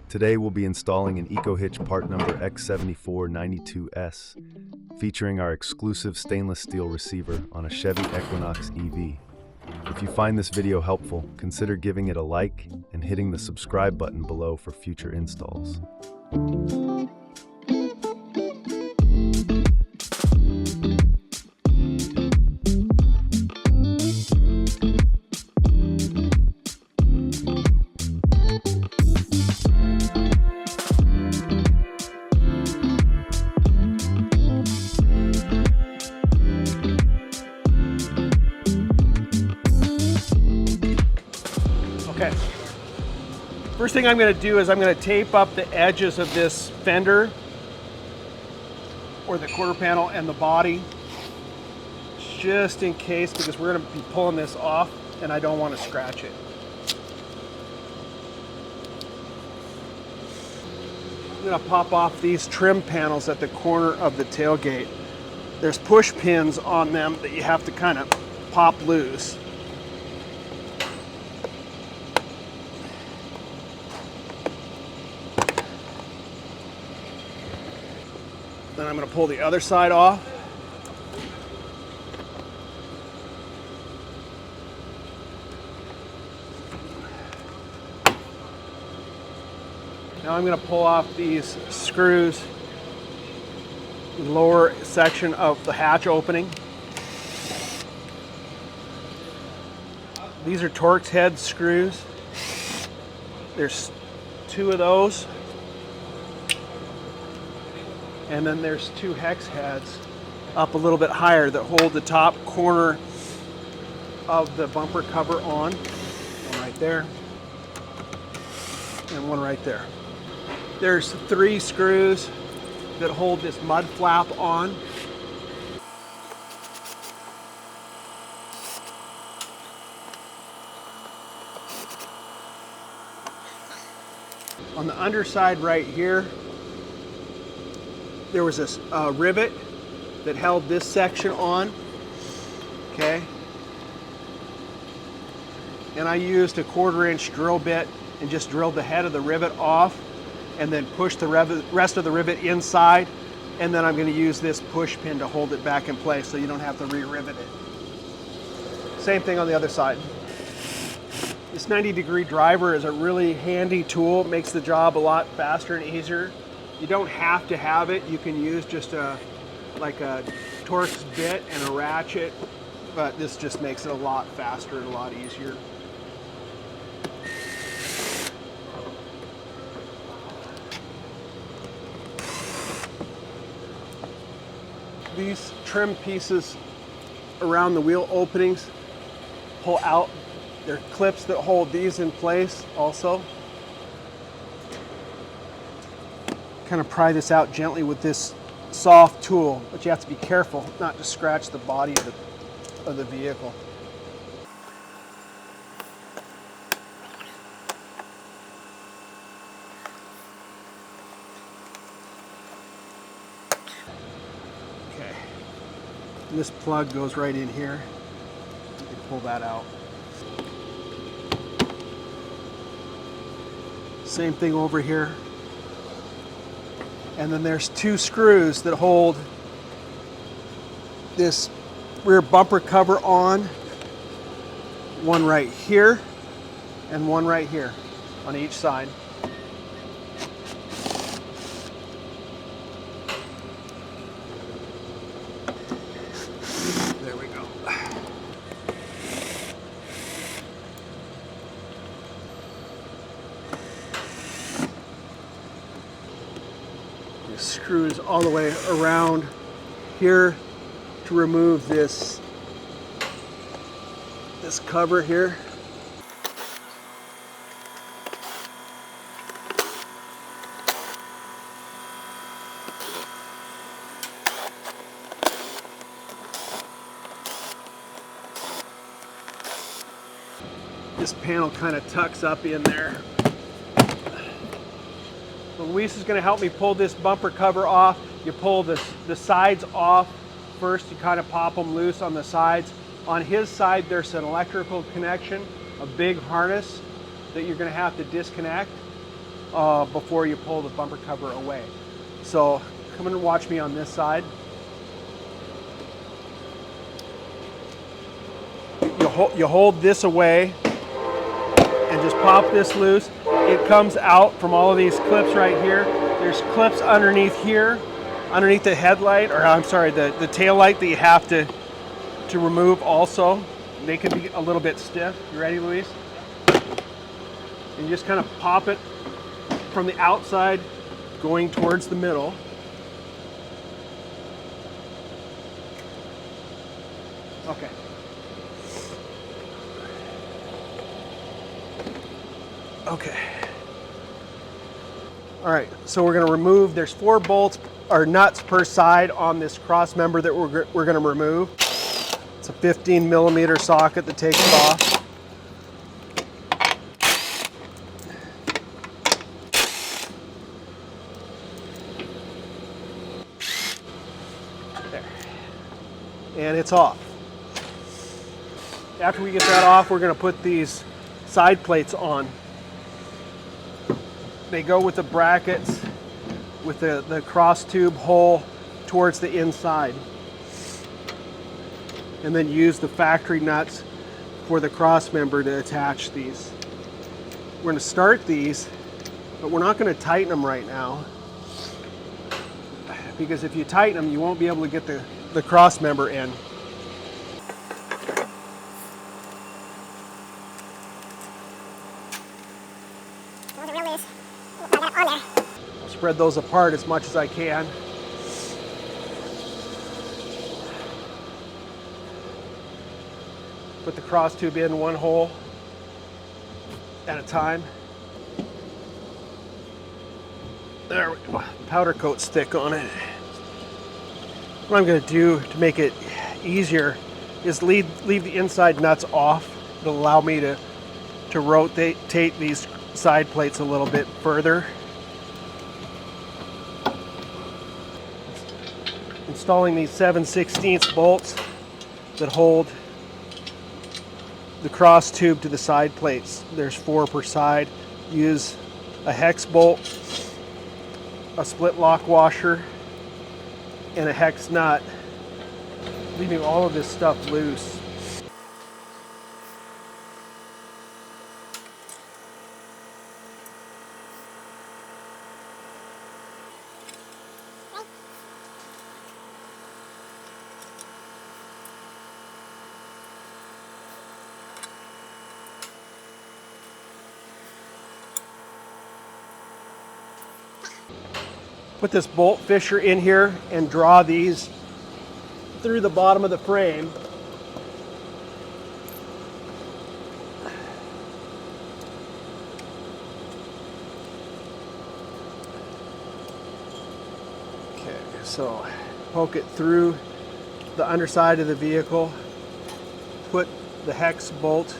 Today we'll be installing an EcoHitch part number X7492S, featuring our exclusive stainless steel receiver on a Chevy Equinox EV. If you find this video helpful, consider giving it a like and hitting the subscribe button below for future installs. Okay, first thing I'm going to do is I'm going to tape up the edges of this fender or the quarter panel and the body, just in case, because we're going to be pulling this off and I don't want to scratch it. I'm going to pop off these trim panels at the corner of the tailgate. There's push pins on them that you have to kind of pop loose. Then I'm going to pull the other side off. Now I'm going to pull off these screws, the lower section of the hatch opening. These are Torx head screws. There's 2 of those. And then there's 2 hex heads up a little bit higher that hold the top corner of the bumper cover on. One right there, and one right there. There's 3 screws that hold this mud flap on. On the underside right here, there was this rivet that held this section on, okay? And I used a 1/4-inch drill bit and just drilled the head of the rivet off and then pushed the rest of the rivet inside. And then I'm going to use this push pin to hold it back in place so you don't have to re-rivet it. Same thing on the other side. This 90-degree driver is a really handy tool. It makes the job a lot faster and easier. You don't have to have it. You can use just like a Torx bit and a ratchet, but this just makes it a lot faster and a lot easier. These trim pieces around the wheel openings pull out. There are clips that hold these in place also. Kind of pry this out gently with this soft tool, but you have to be careful not to scratch the body of the vehicle. Okay, and this plug goes right in here. You can pull that out. Same thing over here. And then there's 2 screws that hold this rear bumper cover on. One right here and one right here on each side. There we go. Screws all the way around here to remove this cover here. This panel kind of tucks up in there. Luis is going to help me pull this bumper cover off. You pull the sides off first. You kind of pop them loose on the sides. On his side, there's an electrical connection, a big harness that you're going to have to disconnect. before you pull the bumper cover away. So come and watch me on this side. You hold this away and just pop this loose. It comes out from all of these clips right here. There's clips underneath here, underneath the headlight, or I'm sorry, the tail light that you have to remove also. They can be a little bit stiff. You ready, Luis? And you just kind of pop it from the outside going towards the middle. Okay. Okay. All right, so we're going to remove, there's 4 bolts or nuts per side on this cross member that we're going to remove. It's a 15mm socket that takes it off. There. And it's off. After we get that off, we're going to put these side plates on. They go with the brackets with the cross tube hole towards the inside. And then use the factory nuts for the cross member to attach these. We're going to start these, but we're not going to tighten them right now. Because if you tighten them, you won't be able to get the cross member in. I'll spread those apart as much as I can. Put the cross tube in one hole at a time. There we go. Powder coat's thick on it. What I'm going to do to make it easier is leave the inside nuts off. It'll allow me to rotate these side plates a little bit further. Installing these 7/16 bolts that hold the cross tube to the side plates. There's 4 per side. Use a hex bolt, a split lock washer, and a hex nut, leaving all of this stuff loose. Put this bolt fisher in here and draw these through the bottom of the frame. Okay, so poke it through the underside of the vehicle. Put the hex bolt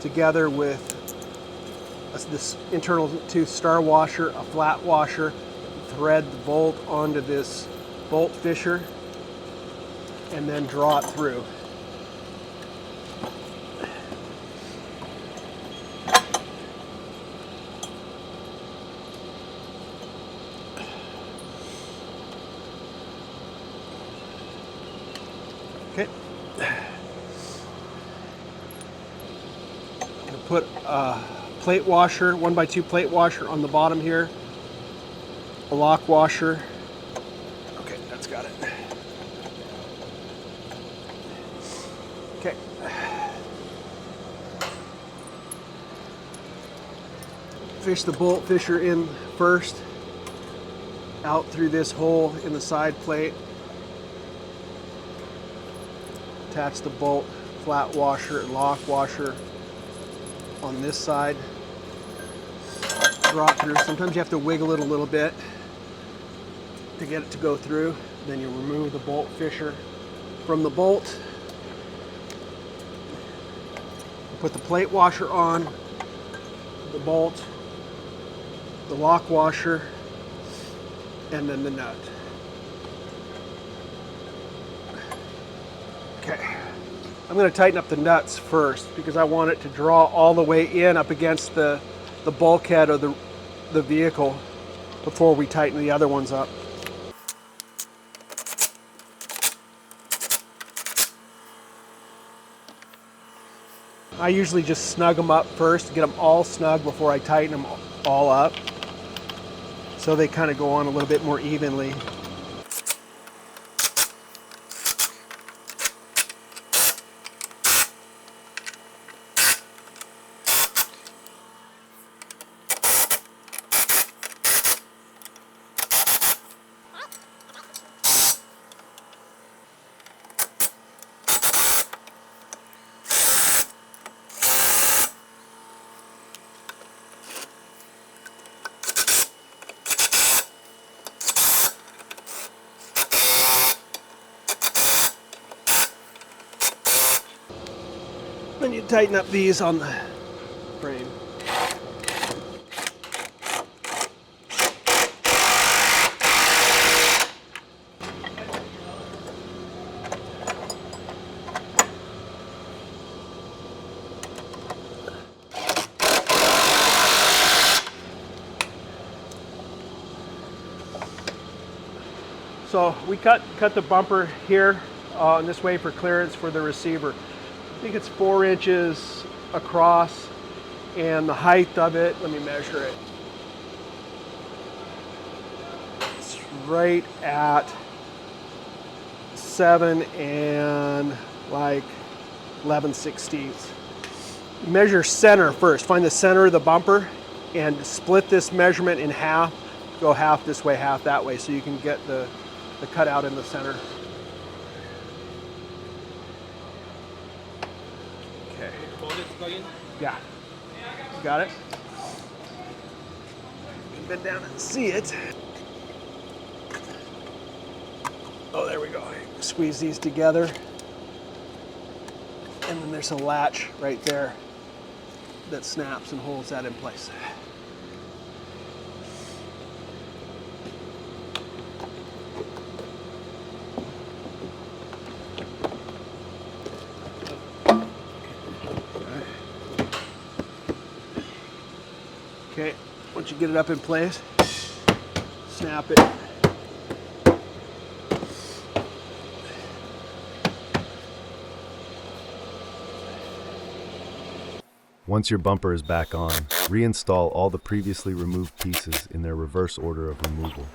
together with this internal tooth star washer, a flat washer. Thread the bolt onto this bolt fisher and then draw it through. Okay. I'm going to put a plate washer, 1x2 plate washer on the bottom here. A lock washer. Okay, that's got it. Okay. Fish the bolt fisher in first, out through this hole in the side plate. Attach the bolt flat washer and lock washer on this side. Draw it through. Sometimes you have to wiggle it a little bit to get it to go through. Then you remove the bolt fisher from the bolt. Put the plate washer on, the bolt, the lock washer, and then the nut. Okay. I'm going to tighten up the nuts first because I want it to draw all the way in up against the bulkhead of the vehicle before we tighten the other ones up. I usually just snug them up first, get them all snug before I tighten them all up, so they kind of go on a little bit more evenly. Then you tighten up these on the frame. So we cut the bumper here in this way for clearance for the receiver. I think it's 4 inches across, and the height of it, let me measure it. It's right at 7 and like 11/16. Measure center first. Find the center of the bumper and split this measurement in half. Go half this way, half that way, so you can get the cutout in the center. Yeah, got it. Bend down and see it. Oh, there we go. Squeeze these together. And then there's a latch right there that snaps and holds that in place. Okay, once you get it up in place, snap it. Once your bumper is back on, reinstall all the previously removed pieces in their reverse order of removal.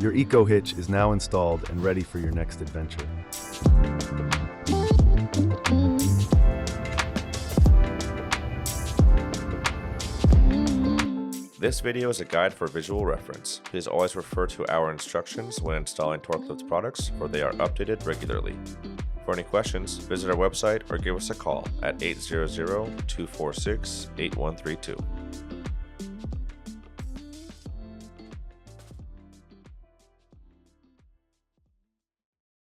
Your EcoHitch is now installed and ready for your next adventure. This video is a guide for visual reference. Please always refer to our instructions when installing Torque Lift products, for they are updated regularly. For any questions, visit our website or give us a call at 800-246-8132.